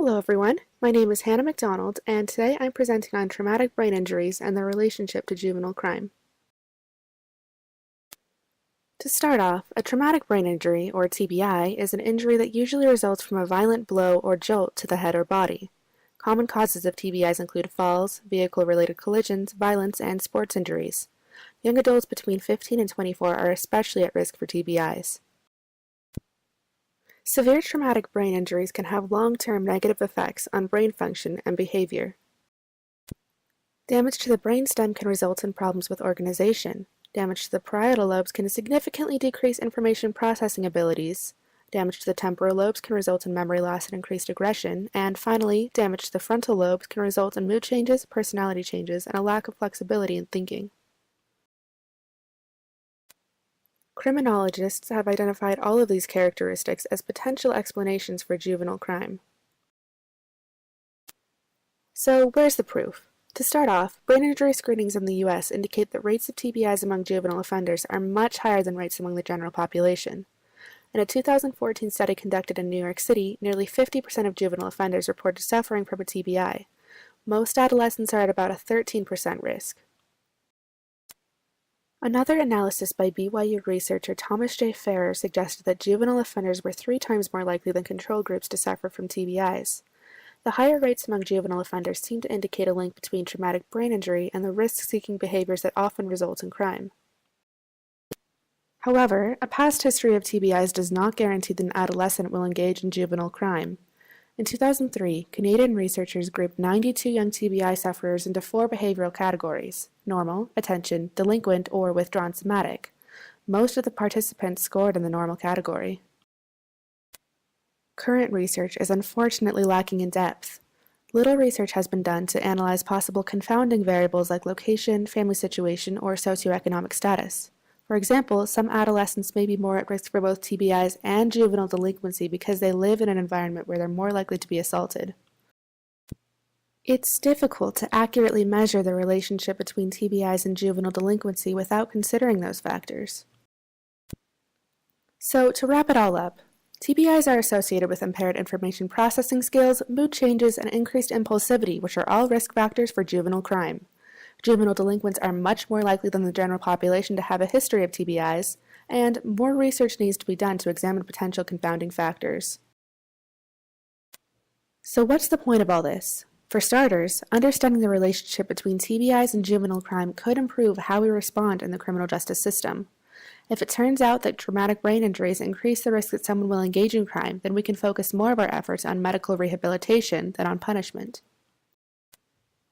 Hello everyone, my name is Hannah McDonald, and today I'm presenting on traumatic brain injuries and their relationship to juvenile crime. To start off, a traumatic brain injury, or TBI, is an injury that usually results from a violent blow or jolt to the head or body. Common causes of TBIs include falls, vehicle-related collisions, violence, and sports injuries. Young adults between 15 and 24 are especially at risk for TBIs. Severe traumatic brain injuries can have long-term negative effects on brain function and behavior. Damage to the brainstem can result in problems with organization. Damage to the parietal lobes can significantly decrease information processing abilities. Damage to the temporal lobes can result in memory loss and increased aggression. And finally, damage to the frontal lobes can result in mood changes, personality changes, and a lack of flexibility in thinking. Criminologists have identified all of these characteristics as potential explanations for juvenile crime. So, where's the proof? To start off, brain injury screenings in the U.S. indicate that rates of TBIs among juvenile offenders are much higher than rates among the general population. In a 2014 study conducted in New York City, nearly 50% of juvenile offenders reported suffering from a TBI. Most adolescents are at about a 13% risk. Another analysis by BYU researcher Thomas J. Farrer suggested that juvenile offenders were 3 times more likely than control groups to suffer from TBIs. The higher rates among juvenile offenders seem to indicate a link between traumatic brain injury and the risk-seeking behaviors that often result in crime. However, a past history of TBIs does not guarantee that an adolescent will engage in juvenile crime. In 2003, Canadian researchers grouped 92 young TBI sufferers into 4 behavioral categories: normal, attention, delinquent, or withdrawn somatic. Most of the participants scored in the normal category. Current research is unfortunately lacking in depth. Little research has been done to analyze possible confounding variables like location, family situation, or socioeconomic status. For example, some adolescents may be more at risk for both TBIs and juvenile delinquency because they live in an environment where they're more likely to be assaulted. It's difficult to accurately measure the relationship between TBIs and juvenile delinquency without considering those factors. So, to wrap it all up, TBIs are associated with impaired information processing skills, mood changes, and increased impulsivity, which are all risk factors for juvenile crime. Juvenile delinquents are much more likely than the general population to have a history of TBIs, and more research needs to be done to examine potential confounding factors. So what's the point of all this? For starters, understanding the relationship between TBIs and juvenile crime could improve how we respond in the criminal justice system. If it turns out that traumatic brain injuries increase the risk that someone will engage in crime, then we can focus more of our efforts on medical rehabilitation than on punishment.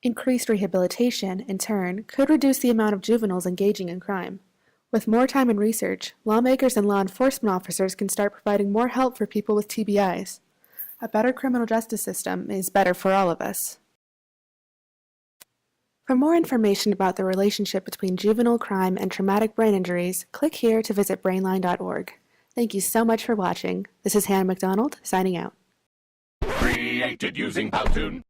Increased rehabilitation, in turn, could reduce the amount of juveniles engaging in crime. With more time and research, lawmakers and law enforcement officers can start providing more help for people with TBIs. A better criminal justice system is better for all of us. For more information about the relationship between juvenile crime and traumatic brain injuries, click here to visit brainline.org. Thank you so much for watching. This is Hannah McDonald, signing out. Created using Powtoon.